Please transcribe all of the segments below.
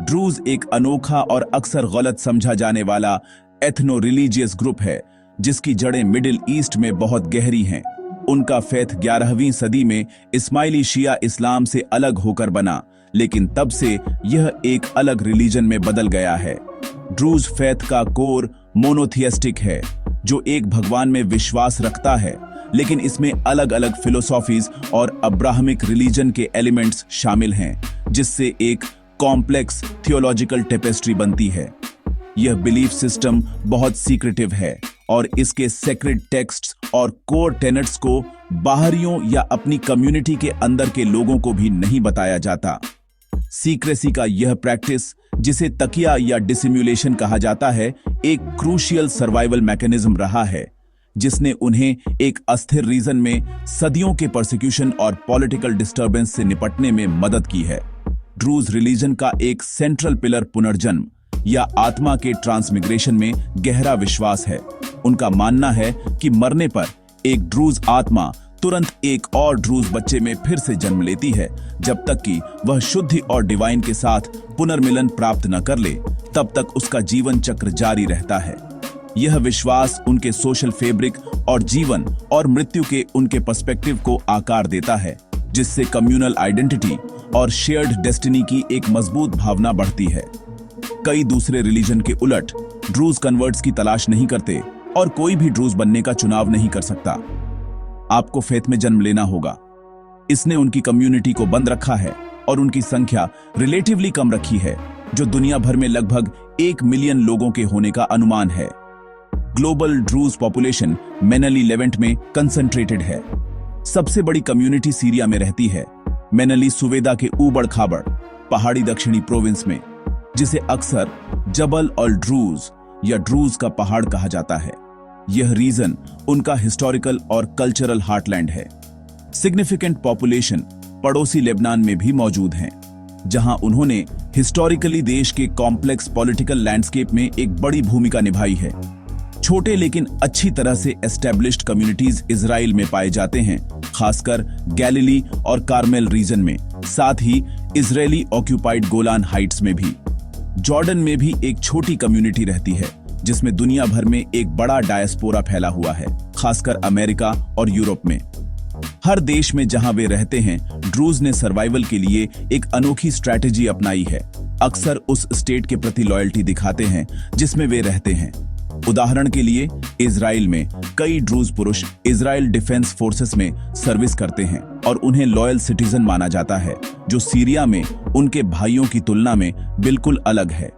ड्रूज एक अनोखा और अक्सर गलत समझा जाने वाला एथनो रिलीजियस ग्रुप है जिसकी जड़ें मिडिल ईस्ट में बहुत गहरी हैं। उनका फेथ 11वीं सदी में इस्माइली शिया इस्लाम से अलग होकर बना, लेकिन तब से यह एक अलग रिलीजन में बदल गया है। ड्रूज फेथ का कोर मोनोथियस्टिक है, जो एक भगवान में विश्वास रखता है, लेकिन इसमें अलग अलग फिलोसॉफीज और अब्राहमिक रिलीजन के एलिमेंट्स शामिल हैं, जिससे एक कॉम्प्लेक्स थियोलॉजिकल टेपेस्ट्री बनती है। यह बिलीफ सिस्टम बहुत सीक्रेटिव है और इसके सेक्रेड टेक्स्ट्स और कोर टेनेट्स को बाहरियों या अपनी कम्युनिटी के अंदर के लोगों को भी नहीं बताया जाता। सीक्रेसी का यह प्रैक्टिस, जिसे तकिया या डिसिम्युलेशन कहा जाता है, एक क्रूशियल सर्वाइवल मैकेनिज्म रहा है, जिसने उन्हें एक अस्थिर रीजन में सदियों के परसिक्यूशन और पॉलिटिकल डिस्टर्बेंस से निपटने में मदद की है। ड्रूज रिलीजन का एक सेंट्रल पिलर पुनर्जन्म या आत्मा के ट्रांसमिग्रेशन में गहरा विश्वास है। उनका मानना है कि मरने पर एक ड्रूज आत्मा तुरंत एक और ड्रूज बच्चे में फिर से जन्म लेती है, जब तक कि वह शुद्धि और डिवाइन के साथ पुनर्मिलन प्राप्त न कर ले, तब तक उसका जीवन चक्र जारी रहता है। यह विश्वास उनके सोशल फैब्रिक और जीवन और मृत्यु के उनके पर्सपेक्टिव को आकार देता है, जिससे कम्युनल आइडेंटिटी और शेयर्ड डेस्टिनी की एक मजबूत भावना बढ़ती है। कई दूसरे रिलीजन के उलट ड्रूज कन्वर्ट्स की तलाश नहीं करते और कोई भी ड्रूज बनने का चुनाव नहीं कर सकता। आपको फेथ में जन्म लेना होगा। इसने उनकी कम्युनिटी को बंद रखा है और उनकी संख्या रिलेटिवली कम रखी है, जो दुनिया भर में लगभग 1 मिलियन लोगों के होने का अनुमान है। ग्लोबल ड्रूज पॉपुलेशन मेनली लेवेंट में कंसंट्रेटेड है। सबसे बड़ी कम्युनिटी सीरिया में रहती है, मेनली सुवेदा के ऊबड़ खाबड़ पहाड़ी दक्षिणी प्रोविंस में, जिसे अक्सर जबल अल ड्रूज या ड्रूज का पहाड़ कहा जाता है। यह रीजन उनका हिस्टोरिकल और कल्चरल हार्टलैंड है। सिग्निफिकेंट पॉपुलेशन पड़ोसी लेबनान में भी मौजूद हैं, जहां उन्होंने हिस्टोरिकली देश के कॉम्प्लेक्स पॉलिटिकल लैंडस्केप में एक बड़ी भूमिका निभाई है। छोटे लेकिन अच्छी तरह से एस्टेब्लिश्ड कम्युनिटीज इजराइल में पाए जाते हैं, खासकर गैलिली और कार्मेल रीजन में, साथ ही इजरायली ऑक्यूपाइड गोलान हाइट्स में भी। जॉर्डन में भी एक छोटी कम्युनिटी रहती है, जिसमें दुनिया भर में एक बड़ा डायस्पोरा फैला हुआ है, खासकर अमेरिका और यूरोप में। हर देश में जहां वे रहते हैं, ड्रूज ने सर्वाइवल के लिए एक अनोखी स्ट्रैटेजी अपनाई है। अक्सर उस स्टेट के प्रति लॉयल्टी दिखाते हैं जिसमें वे रहते हैं। उदाहरण के लिए, इजराइल में कई ड्रूज पुरुष इजराइल डिफेंस फोर्सेस में सर्विस करते हैं और उन्हें लॉयल सिटीजन माना जाता है, जो सीरिया में उनके भाइयों की तुलना में बिल्कुल अलग है।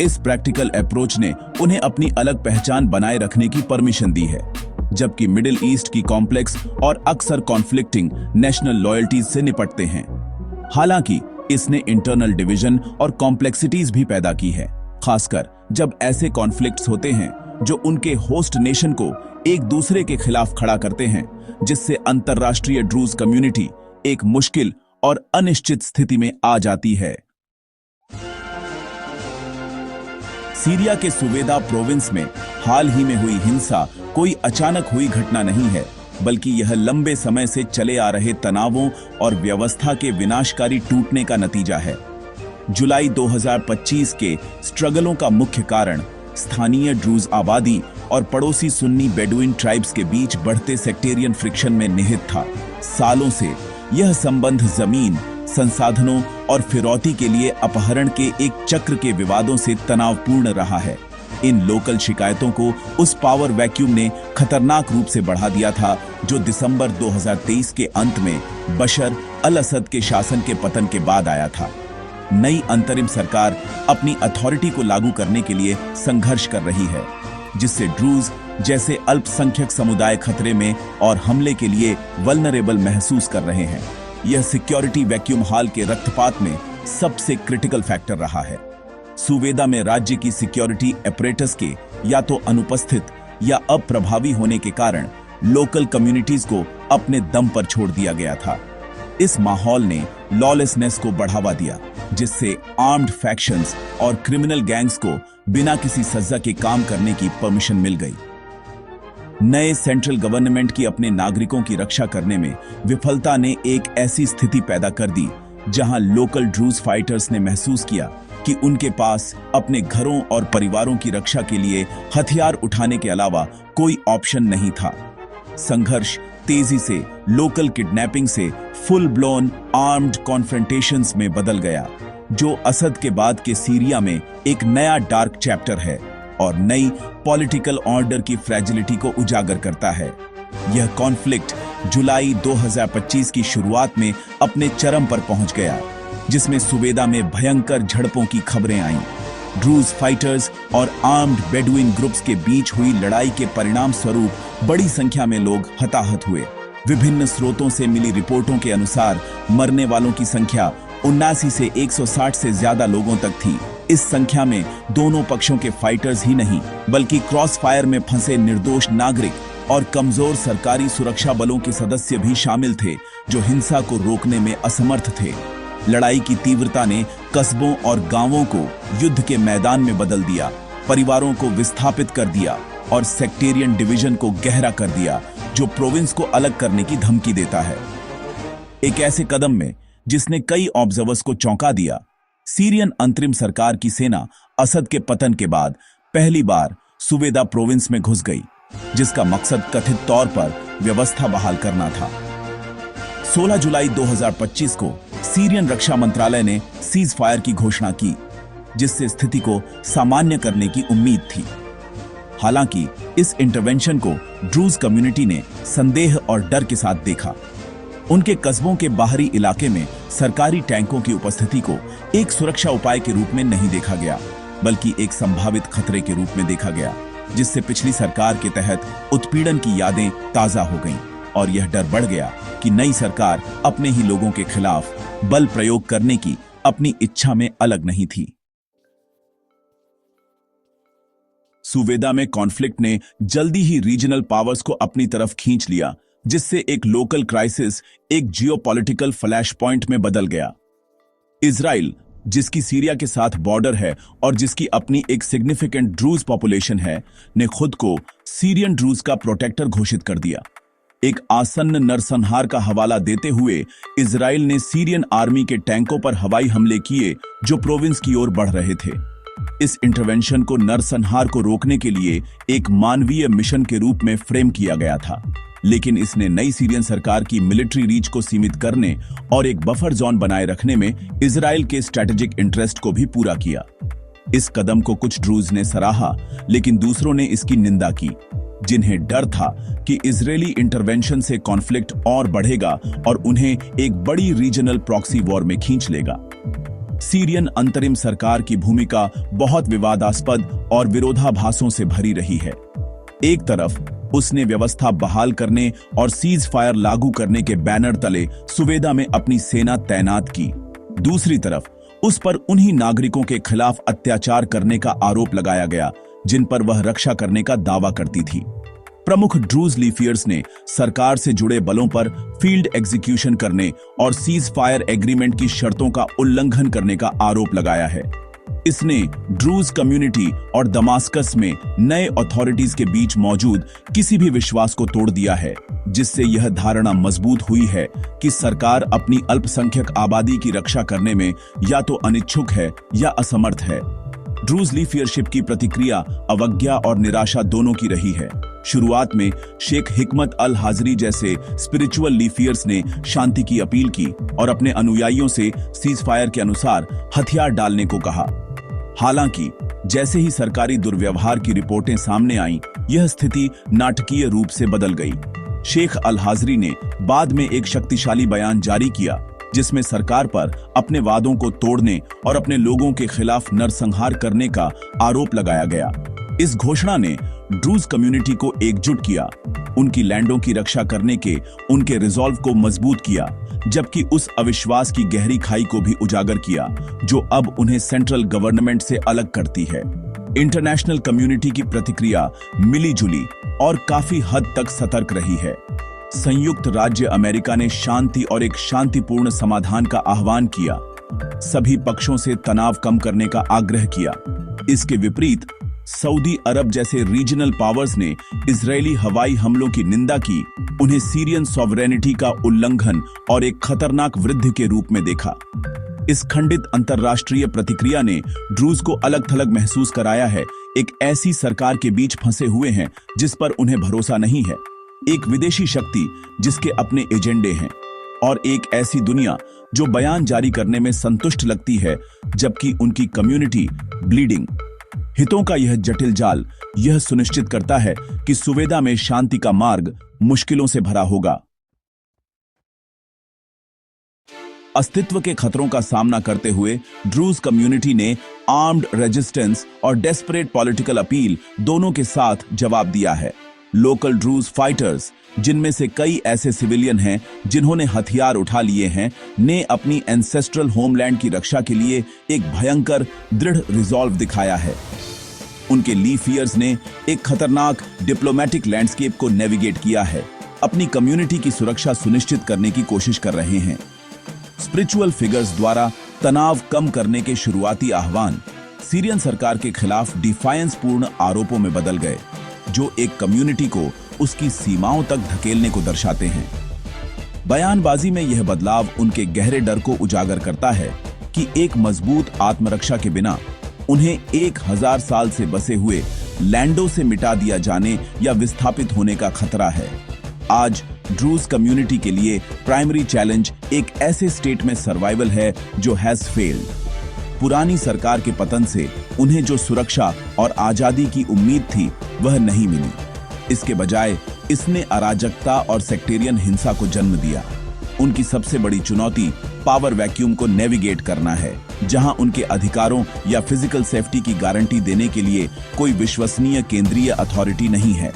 इस प्रैक्टिकल अप्रोच ने उन्हें अपनी अलग पहचान बनाए रखने की परमिशन दी है, जबकि मिडिल ईस्ट की कॉम्प्लेक्स और अक्सर कॉन्फ्लिक्टिंग नेशनल लॉयल्टीज से निपटते हैं। हालांकि इसने इंटरनल डिवीजन और कॉम्प्लेक्सिटीज भी पैदा की है, खासकर जब ऐसे कॉन्फ्लिक्ट्स होते हैं जो उनके होस्ट नेशन को एक दूसरे के खिलाफ खड़ा करते हैं, जिससे अंतरराष्ट्रीय ड्रूज कम्युनिटी एक मुश्किल और अनिश्चित स्थिति में आ जाती है। सीरिया के सुवेदा प्रोविंस में हाल ही में हुई हिंसा कोई अचानक हुई घटना नहीं है, बल्कि यह लंबे समय से चले आ रहे तनावों और व्यवस्था के विनाशकारी टूटने का नतीजा है। जुलाई 2025 के स्ट्रगलों का मुख्य कारण स्थानीय ड्रूज आबादी और पड़ोसी सुन्नी बेडुइन ट्राइब्स के बीच बढ़ते सेक्टेरियन फ्रिक्शन में निहित था। सालों से यह संबंध जमीन, संसाधनों और फिरौती के लिए अपहरण के एक चक्र के विवादों से तनावपूर्ण रहा है। इन लोकल शिकायतों को उस पावर वैक्यूम ने खतरनाक रूप से बढ़ा दिया था, जो दिसंबर 2023 के अंत में बशर अल असद के शासन के पतन के बाद आया था। नई अंतरिम सरकार अपनी अथॉरिटी को लागू करने के लिए संघर्ष कर रही है, जिससे ड्रूज जैसे अल्पसंख्यक समुदाय खतरे में और हमले के लिए वल्नरेबल महसूस कर रहे हैं। यह सिक्योरिटी वैक्यूम हाल के रक्तपात में सबसे क्रिटिकल फैक्टर रहा है। सुवेदा में राज्य की सिक्योरिटी अपरेटस के या तो अनुपस्थित या अप्रभावी होने के कारण लोकल कम्युनिटीज को अपने दम पर छोड़ दिया गया था। इस माहौल ने लॉलेसनेस को बढ़ावा दिया, जिससे आर्म्ड फैक्शंस और क्रिमिनल गैंग्स को बिना किसी सजा के काम करने की परमिशन मिल गई। नए सेंट्रल गवर्नमेंट की अपने नागरिकों की रक्षा करने में विफलता ने एक ऐसी स्थिति पैदा कर दी जहां लोकल ड्रूज फाइटर्स ने महसूस किया कि उनके पास अपने घरों और परिवारों की रक्षा के लिए हथियार उठाने के अलावा कोई ऑप्शन नहीं था। संघर्ष तेजी से लोकल किडनैपिंग से फुल ब्लोन आर्म्ड कॉन्फ्रंटेशंस में बदल गया, जो असद के बाद के सीरिया में एक नया डार्क चैप्टर है और नई पॉलिटिकल ऑर्डर की फ्रैजिलिटी को उजागर करता है। यह कॉन्फ्लिक्ट जुलाई 2025 की शुरुआत में अपने चरम पर पहुंच गया, जिसमें सुवेदा में भयंकर झड़पों की खबरें आईं। ड्रूज फाइटर्स और आर्म्ड बेडुइन ग्रुप्स के बीच हुई लड़ाई के परिणाम स्वरूप बड़ी संख्या में लोग हताहत हुए। विभिन्न स्रोतों से मिली रिपोर्टों के अनुसार मरने वालों की संख्या 79 से 160 से ज्यादा लोगों तक थी। इस संख्या में दोनों पक्षों के फाइटर्स ही नहीं, बल्कि क्रॉस फायर में फंसे निर्दोष नागरिक और कमजोर सरकारी सुरक्षा बलों के सदस्य भी शामिल थे, जो हिंसा को रोकने में असमर्थ थे। लड़ाई की तीव्रता ने कस्बों और गांवों को युद्ध के मैदान में बदल दिया, परिवारों को विस्थापित कर दिया और सेक्टेरियन डिवीजन को गहरा कर दिया, जो प्रोविंस को अलग करने की धमकी देता है। एक ऐसे कदम में जिसने कई ऑब्जर्वर्स को चौंका दिया, सीरियन अंतरिम सरकार की सेना असद के पतन के बाद पहली बार सुवेदा प्रोविंस में घुस गई, जिसका मकसद कथित तौर पर व्यवस्था बहाल करना था। 16 जुलाई 2025 को सीरियन रक्षा मंत्रालय ने सीज फायर की घोषणा की, जिससे स्थिति को सामान्य करने की उम्मीद थी। हालांकि इस इंटरवेंशन को ड्रूज कम्युनिटी ने संदेह और डर के साथ देखा। उनके कस्बों के बाहरी इलाके में सरकारी टैंकों की उपस्थिति को एक सुरक्षा उपाय के रूप में नहीं देखा गया, बल्कि एक संभावित खतरे के रूप में देखा गया, जिससे पिछली सरकार के तहत उत्पीड़न की यादें ताजा हो गईं और यह डर बढ़ गया कि नई सरकार अपने ही लोगों के खिलाफ बल प्रयोग करने की अपनी इच्छा में अलग नहीं थी। सुवेदा में कॉन्फ्लिक्ट ने जल्दी ही रीजनल पावर्स को अपनी तरफ खींच लिया, जिससे एक लोकल क्राइसिस एक जियोपॉलिटिकल फ्लैश पॉइंट में बदल गया। इजराइल, जिसकी सीरिया के साथ बॉर्डर है और जिसकी अपनी एक सिग्निफिकेंट ड्रूज पॉपुलेशन है, ने खुद को सीरियन ड्रूज का प्रोटेक्टर घोषित कर दिया। एक आसन्न नरसंहार का हवाला देते हुए इजराइल ने सीरियन आर्मी के टैंकों पर हवाई हमले किए, जो प्रोविंस की ओर बढ़ रहे थे। इस इंटरवेंशन को नरसंहार को रोकने के लिए एक मानवीय मिशन के रूप में फ्रेम किया गया था, लेकिन इसने नई सीरियन सरकार की मिलिट्री रीच को सीमित करने और एक बफर जोन बनाए रखने में इजराइल के स्ट्रेटेजिक इंटरेस्ट को भी पूरा किया। इस कदम को कुछ ड्रूज ने सराहा, लेकिन दूसरों ने इसकी निंदा की, जिन्हें डर था कि इजरायली इंटरवेंशन से कॉन्फ्लिक्ट और बढ़ेगा और उन्हें एक बड़ी रीजनल प्रॉक्सी वॉर में खींच लेगा। सीरियन अंतरिम सरकार की भूमिका बहुत विवादास्पद और विरोधाभासों से भरी रही है। एक तरफ उसने व्यवस्था बहाल करने और सीज फायर लागू करने के बैनर तले सुवेदा में अपनी सेना तैनात की, दूसरी तरफ उस पर उन्हीं नागरिकों के खिलाफ अत्याचार करने का आरोप लगाया गया जिन पर वह रक्षा करने का दावा करती थी। प्रमुख ड्रूज लीफियर्स ने सरकार से जुड़े बलों पर फील्ड एग्जीक्यूशन करने और सीज फायर एग्रीमेंट की शर्तों का उल्लंघन करने का आरोप लगाया है। इसने ड्रूज कम्युनिटी और दमास्कस में नए अथॉरिटीज के बीच मौजूद किसी भी विश्वास को तोड़ दिया है, जिससे यह धारणा मजबूत हुई है कि सरकार अपनी अल्पसंख्यक आबादी की रक्षा करने में या तो अनिच्छुक है या असमर्थ है। ड्रूज लीफियरशिप की प्रतिक्रिया अवज्ञा और निराशा दोनों की रही है। शुरुआत में शेख हिकमत अल हाजरी जैसे स्पिरिचुअल लीफियर्स ने शांति की अपील की और अपने अनुयायियों से सीज फायर के अनुसार हथियार डालने को कहा। हालांकि जैसे ही सरकारी दुर्व्यवहार की रिपोर्टें सामने आईं, यह स्थिति नाटकीय रूप से बदल गई। शेख अल हाजरी ने बाद में एक शक्तिशाली बयान जारी किया, जिसमें सरकार पर अपने वादों को तोड़ने और अपने लोगों के खिलाफ नरसंहार करने का आरोप लगाया गया। इस घोषणा ने ड्रूज कम्युनिटी को एकजुट किया, उनकी लैंडों की रक्षा करने के उनके रिजॉल्व को मजबूत किया, जबकि उस अविश्वास की गहरी खाई को भी उजागर किया जो अब उन्हें सेंट्रल गवर्नमेंट से अलग करती है। इंटरनेशनल कम्युनिटी की प्रतिक्रिया मिली-जुली और काफी हद तक सतर्क रही है। संयुक्त राज्य अमेरिका ने शांति और एक शांतिपूर्ण समाधान का आह्वान किया, सभी पक्षों से तनाव कम करने का आग्रह किया। इसके विपरीत सऊदी अरब जैसे रीजनल पावर्स ने इजरायली हवाई हमलों की निंदा की उन्हें सीरियन सॉवरेनिटी का उल्लंघन और एक खतरनाक वृद्धि के रूप में देखा। इस खंडित अंतरराष्ट्रीय प्रतिक्रिया ने ड्रूज को अलग थलग महसूस कराया है, एक ऐसी सरकार के बीच फंसे हुए हैं जिस पर उन्हें भरोसा नहीं है, एक विदेशी शक्ति जिसके अपने एजेंडे हैं, और एक ऐसी दुनिया जो बयान जारी करने में संतुष्ट लगती है जबकि उनकी कम्युनिटी ब्लीडिंग। हितों का यह जटिल जाल यह सुनिश्चित करता है कि सुवेदा में शांति का मार्ग मुश्किलों से भरा होगा। अस्तित्व के खतरों का सामना करते हुए ड्रूज कम्युनिटी ने आर्म्ड रेजिस्टेंस और डेस्परेट पॉलिटिकल अपील दोनों के साथ जवाब दिया है। लोकल ड्रूज फाइटर्स, जिनमें से कई ऐसे सिविलियन हैं जिन्होंने हथियार उठा लिए हैं, ने अपनी एंसेस्ट्रल होमलैंड की रक्षा के लिए एक भयंकर दृढ़ रिजॉल्व दिखाया है। उनके लीफियर्स ने एक खतरनाक डिप्लोमेटिक लैंडस्केप को नेविगेट किया है, अपनी कम्युनिटी की सुरक्षा सुनिश्चित करने की कोशिश कर रहे हैं। स्पिरिचुअल फिगर्स द्वारा तनाव कम करने के शुरुआती आह्वान सीरियन सरकार के खिलाफ डिफायंस पूर्ण आरोपों में बदल गए, जो एक कम्युनिटी को उसकी सीमाओं तक धकेलने को दर्शाते हैं। बयानबाजी में यह बदलाव उनके गहरे डर को उजागर करता है कि एक मजबूत आत्मरक्षा के बिना उन्हें 1000 साल से बसे हुए लैंडों से मिटा दिया जाने या विस्थापित होने का खतरा है। आज ड्रूज कम्युनिटी के लिए प्राइमरी चैलेंज एक ऐसे स्टेट में सर्वाइवल है जो हैज फेल्ड। पुरानी सरकार के पतन से उन्हें जो सुरक्षा और आजादी की उम्मीद थी वह नहीं मिली। इसके बजाय इसने अराजकता और सेक्टेरियन हिंसा को जन्म दिया। उनकी सबसे बड़ी चुनौती पावर वैक्यूम को नेविगेट करना है, जहां उनके अधिकारों या फिजिकल सेफ्टी की गारंटी देने के लिए कोई विश्वसनीय केंद्रीय अथॉरिटी नहीं है।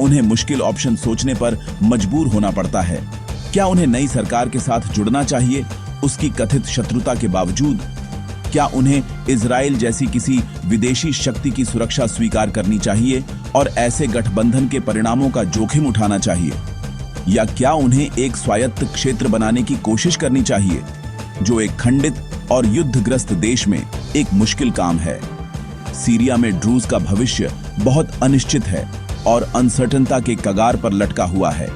उन्हें मुश्किल ऑप्शन सोचने पर मजबूर होना पड़ता है। क्या उन्हें नई सरकार के साथ जुड़ना चाहिए, उसकी कथित शत्रुता के बावजूद? क्या उन्हें इजराइल जैसी किसी विदेशी शक्ति की सुरक्षा स्वीकार करनी चाहिए और ऐसे गठबंधन के परिणामों का जोखिम उठाना चाहिए? या क्या उन्हें एक स्वायत्त क्षेत्र बनाने की कोशिश करनी चाहिए, जो एक खंडित और युद्धग्रस्त देश में एक मुश्किल काम है? सीरिया में ड्रूज का भविष्य बहुत अनिश्चित है और अनसर्टनता के कगार पर लटका हुआ है।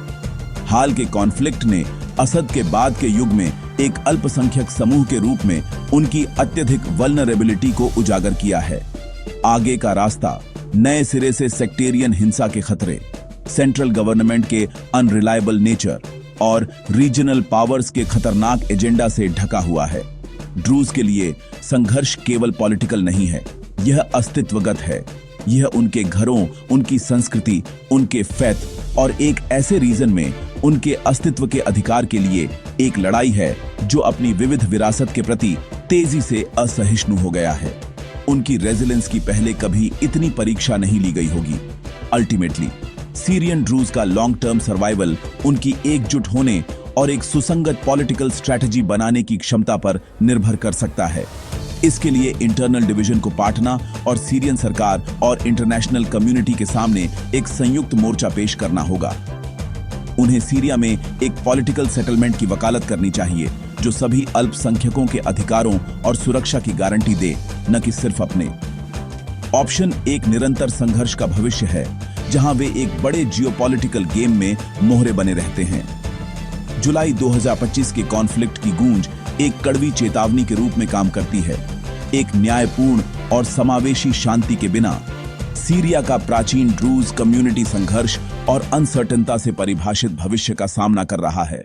हाल के कॉन्फ्लिक्ट ने असद के बाद के युग में एक अल्पसंख्यक समूह के रूप में उनकी अत्यधिक वल्नरेबिलिटी को उजागर किया है। आगे का रास्ता नए सिरे से सेक्टेरियन हिंसा के खतरे, सेंट्रल गवर्नमेंट के अनरिलायबल नेचर और रीजनल पावर्स के खतरनाक एजेंडा से ढका हुआ है। ड्रूज के लिए संघर्ष केवल पॉलिटिकल नहीं है, यह अस्तित्वगत है। यह उनके घरों, उनकी संस्कृति, उनके फेथ और एक ऐसे रीजन में उनके अस्तित्व के अधिकार के लिए एक लड़ाई है जो अपनी विविध विरासत के प्रति तेजी से असहिष्णु हो गया है। उनकी रेजिलेंस की पहले कभी इतनी परीक्षा नहीं ली गई होगी। अल्टीमेटली सीरियन ड्रूज का लॉन्ग टर्म सर्वाइवल उनकी एकजुट होने और एक सुसंगत पॉलिटिकल स्ट्रैटेजी बनाने की क्षमता पर निर्भर कर सकता है। इसके लिए इंटरनल डिवीजन को पाटना और सीरियन सरकार और इंटरनेशनल कम्युनिटी के सामने एक संयुक्त मोर्चा पेश करना होगा। उन्हें सीरिया में एक पॉलिटिकल सेटलमेंट की वकालत करनी चाहिए जो सभी अल्पसंख्यकों के अधिकारों और सुरक्षा की गारंटी दे, न कि सिर्फ अपने। ऑप्शन एक निरंतर संघर्ष का भविष्य है, जहां वे एक बड़े जियोपॉलिटिकल गेम में मोहरे बने रहते हैं। जुलाई 2025 के कॉन्फ्लिक्ट की गूंज एक कड़वी चेतावनी के रूप में काम करती है। एक न्यायपूर्ण और समावेशी शांति के बिना सीरिया का प्राचीन ड्रूज कम्युनिटी संघर्ष और अनसर्टनता से परिभाषित भविष्य का सामना कर रहा है।